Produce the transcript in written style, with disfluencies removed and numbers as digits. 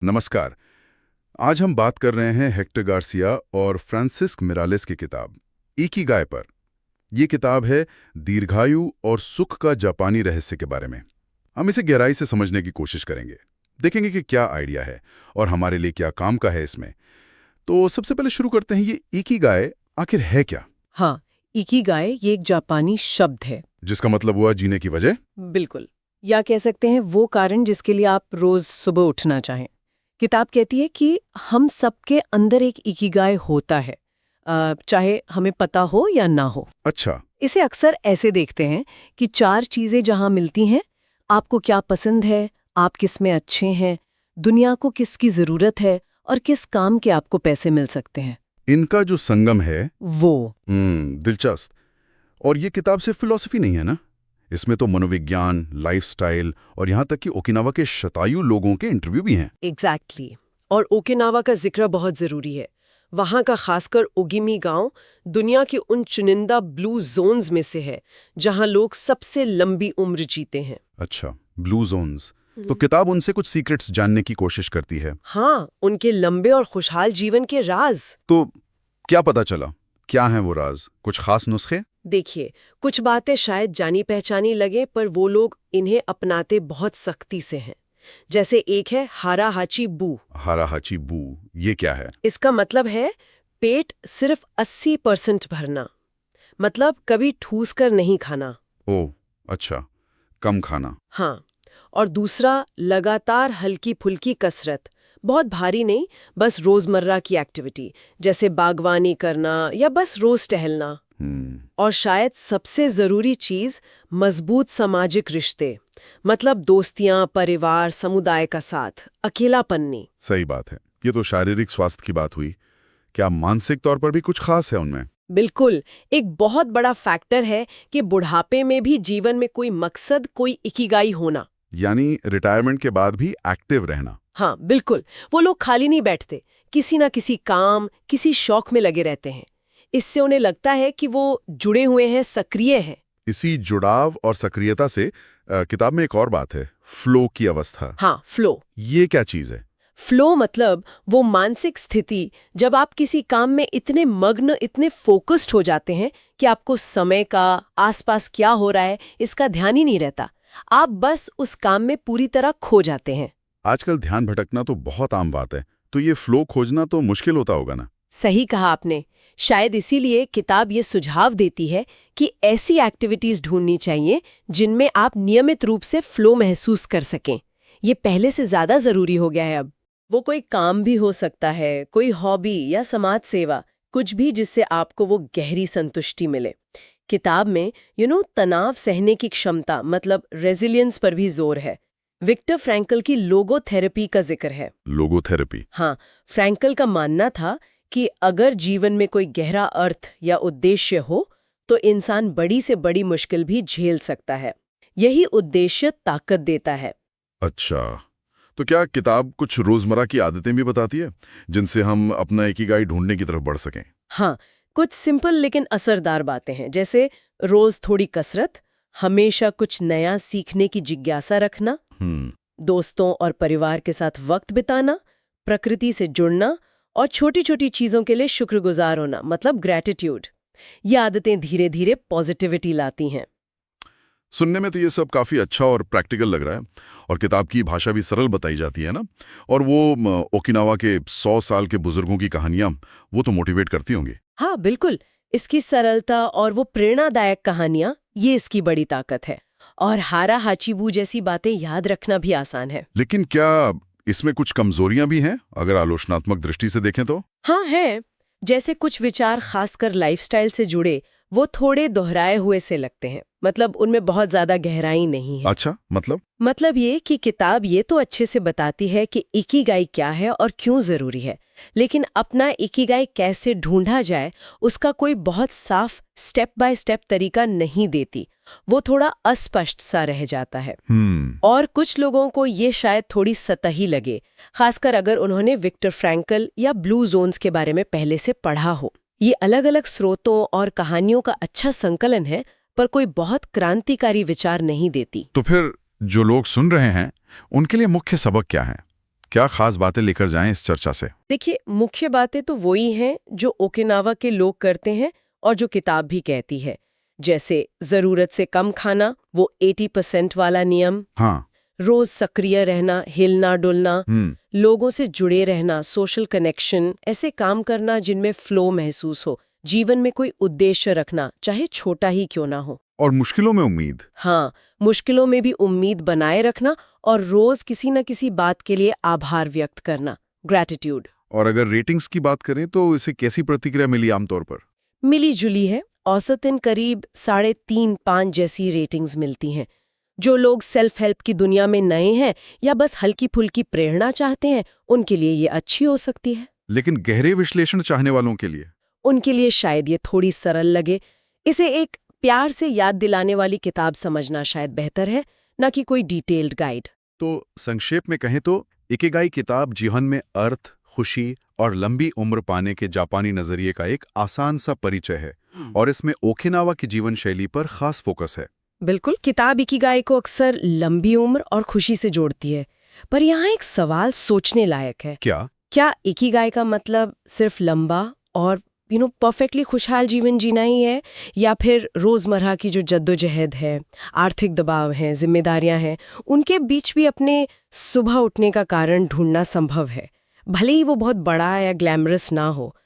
नमस्कार। आज हम बात कर रहे हैं हेक्टर गार्सिया और फ्रांसिस्क मिरालेस की किताब इकिगाई पर। ये किताब है दीर्घायु और सुख का जापानी रहस्य के बारे में। हम इसे गहराई से समझने की कोशिश करेंगे, देखेंगे कि क्या आइडिया है और हमारे लिए क्या काम का है इसमें। तो सबसे पहले शुरू करते हैं, ये इकिगाई आखिर है क्या? हाँ, इकिगाई ये एक जापानी शब्द है। जिसका मतलब हुआ जीने की वजह। बिल्कुल, या कह सकते हैं वो कारण जिसके लिए आप रोज सुबह उठना चाहें। किताब कहती है कि हम सबके अंदर एक इकिगाई होता है, चाहे हमें पता हो या ना हो। अच्छा। इसे अक्सर ऐसे देखते हैं कि 4 चीजें जहां मिलती हैं, आपको क्या पसंद है, आप किस में अच्छे हैं, दुनिया को किसकी जरूरत है और किस काम के आपको पैसे मिल सकते हैं। इनका जो संगम है वो दिलचस्प। और ये किताब सिर्फ फिलॉसफी नहीं है ना, इसमें तो मनोविज्ञान, लाइफस्टाइल और यहाँ तक कि ओकिनावा के शतायु लोगों के इंटरव्यू भी हैं। एग्जैक्टली। और ओकिनावा का जिक्र बहुत जरूरी है। वहाँ का खासकर ओगिमी गांव दुनिया के उन चुनिंदा ब्लू जोन्स में से है जहाँ लोग सबसे लंबी उम्र जीते हैं। अच्छा, ब्लू जोन्स। तो किताब उनसे कुछ सीक्रेट्स जानने की कोशिश करती है। हाँ, उनके लंबे और खुशहाल जीवन के राज। तो क्या पता चला, क्या है वो राज? कुछ खास नुस्खे? देखिए, कुछ बातें शायद जानी पहचानी लगे, पर वो लोग इन्हें अपनाते बहुत सख्ती से हैं। जैसे एक है हारा हाची बू। हारा हाची बू, ये क्या है? इसका मतलब है पेट सिर्फ 80% भरना, मतलब कभी ठूस कर नहीं खाना। ओह, अच्छा, कम खाना। हाँ, और दूसरा लगातार हल्की फुल्की कसरत, बहुत भारी नहीं, बस रोजमर्रा की एक्टिविटी जैसे बागवानी करना या बस रोज टहलना। और शायद सबसे जरूरी चीज मजबूत सामाजिक रिश्ते, मतलब दोस्तियां, परिवार, समुदाय का साथ, अकेलापन नहीं। सही बात है। ये तो शारीरिक स्वास्थ्य की बात हुई, क्या मानसिक तौर पर भी कुछ खास है उनमें? बिल्कुल, एक बहुत बड़ा फैक्टर है कि बुढ़ापे में भी जीवन में कोई मकसद, कोई इकिगाई होना। यानी रिटायरमेंट के बाद भी एक्टिव रहना। हाँ बिल्कुल, वो लोग खाली नहीं बैठते, किसी ना किसी काम, किसी शौक में लगे रहते हैं। इससे उन्हें लगता है कि वो जुड़े हुए हैं, सक्रिय हैं। इसी जुड़ाव और सक्रियता से किताब में एक और बात है, फ्लो की अवस्था। हाँ, फ्लो। ये क्या चीज है? फ्लो मतलब वो मानसिक स्थिति जब आप किसी काम में इतने मग्न, इतने फोकस्ड हो जाते हैं कि आपको समय का, आसपास क्या हो रहा है, इसका ध्यान ही नहीं रहता। आप बस उस काम में पूरी तरह खो जाते हैं। आजकल ध्यान भटकना तो बहुत आम बात है, तो ये फ्लो खोजना तो मुश्किल होता होगा ना? सही कहा आपने। शायद इसीलिए किताब ये सुझाव देती है कि ऐसी एक्टिविटीज ढूंढनी चाहिए जिनमें आप नियमित रूप से फ्लो महसूस कर सकें। ये पहले से ज्यादा जरूरी हो गया है अब। वो कोई काम भी हो सकता है, कोई हॉबी या समाज सेवा, कुछ भी जिससे आपको वो गहरी संतुष्टि मिले। किताब में तनाव सहने की क्षमता, मतलब रेजिलियंस पर भी जोर है। विक्टर फ्रैंकल की लोगोथेरेपी का जिक्र है। लोगोथेरेपी? हाँ, फ्रैंकल का मानना था कि अगर जीवन में कोई गहरा अर्थ या उद्देश्य हो तो इंसान बड़ी से बड़ी मुश्किल भी झेल सकता है। यही उद्देश्य ताकत देता है। अच्छा, तो क्या किताब कुछ रोजमर्रा की आदतें भी बताती है जिनसे हम अपना इकिगाई ढूंढने की तरफ बढ़ सकें? हाँ, कुछ सिंपल लेकिन असरदार बातें हैं, जैसे रोज थोड़ी कसरत, हमेशा कुछ नया सीखने की जिज्ञासा रखना, दोस्तों और परिवार के साथ वक्त बिताना, प्रकृति से जुड़ना और छोटी छोटी चीजों के लिए शुक्रगुजार होना, मतलब ग्रैटिट्यूड। ये आदतें धीरे धीरे पॉजिटिविटी लाती हैं। सुनने में तो ये सब काफी अच्छा और प्रैक्टिकल लग रहा है, और किताब की भाषा भी सरल बताई जाती है ना। और वो ओकिनावा के 100 साल के बुजुर्गों की कहानियां, वो तो मोटिवेट करती होंगी। हाँ बिल्कुल, इसकी सरलता और वो प्रेरणादायक कहानियां, ये इसकी बड़ी ताकत है। और हारा हाचीबू जैसी बातें याद रखना भी आसान है। लेकिन क्या इसमें कुछ कमजोरियां भी हैं, अगर आलोचनात्मक दृष्टि से देखें तो? हाँ है, जैसे कुछ विचार खासकर लाइफस्टाइल से जुड़े वो थोड़े दोहराए हुए से लगते हैं, मतलब उनमें बहुत ज्यादा गहराई नहीं है। अच्छा, मतलब ये कि किताब ये तो अच्छे से बताती है कि इकिगाई क्या है और क्यों जरूरी है, लेकिन अपना इकिगाई कैसे ढूंढा जाए उसका कोई बहुत साफ स्टेप बाय स्टेप तरीका नहीं देती। वो थोड़ा अस्पष्ट सा रह जाता है। और कुछ लोगों को ये शायद थोड़ी सतही लगे, खासकर अगर उन्होंने विक्टर फ्रैंकल या ब्लू जोन्स के बारे में पहले से पढ़ा हो। ये अलग अलग स्रोतों और कहानियों का अच्छा संकलन है, पर कोई बहुत क्रांतिकारी विचार नहीं देती। तो फिर जो लोग सुन रहे हैं उनके लिए मुख्य सबक क्या है? क्या खास बातें लेकर जाएं इस चर्चा से? देखिए, मुख्य बातें तो वही हैं जो ओकिनावा के लोग करते हैं और जो किताब भी कहती है। जैसे ज़रूरत से कम खाना, वो 80% वाला नियम, हाँ। रोज सक्रिय रहना, हिलना डुलना, हम्म। लोगों से जुड़े रहना, सोशल कनेक्शन, ऐसे काम करना जिनमें फ्लो महसूस हो, जीवन में कोई उद्देश्य रखना, चाहे छोटा ही क्यों ना हो। और मुश्किलों में उम्मीद। हाँ, मुश्किलों में भी उम्मीद बनाए रखना और रोज किसी न किसी बात के लिए आभार व्यक्त करना, ग्रैटिट्यूड। और अगर रेटिंग्स की बात करें तो इसे कैसी प्रतिक्रिया मिली आमतौर पर? मिली जुली है, औसतन करीब 3.5-5 जैसी रेटिंग्स मिलती हैं। जो लोग सेल्फ हेल्प की दुनिया में नए हैं या बस हल्की फुल्की प्रेरणा चाहते हैं, उनके लिए ये अच्छी हो सकती है। लेकिन गहरे विश्लेषण चाहने वालों के लिए? उनके लिए शायद ये थोड़ी सरल लगे। इसे एक प्यार से याद दिलाने वाली किताब समझना शायद बेहतर है, न कि कोई डिटेल्ड गाइड। तो संक्षेप में कहें तो इकिगाई किताब जीवन में अर्थ, खुशी और लंबी उम्र पाने के जापानी नजरिए का एक आसान सा परिचय है और इसमें ओकिनावा की जीवन शैली पर खास फोकस है। बिल्कुल, किताब इकिगाई को अक्सर लंबी उम्र और खुशी से जोड़ती है, पर यहाँ एक सवाल सोचने लायक है। क्या इकिगाई का मतलब सिर्फ लंबा और परफेक्टली खुशहाल जीवन जीना ही है, या फिर रोजमर्रा की जो जद्दोजहद है, आर्थिक दबाव है, जिम्मेदारियां हैं, उनके बीच भी अपने सुबह उठने का कारण ढूंढना संभव है, भले ही वो बहुत बड़ा या ग्लैमरस ना हो।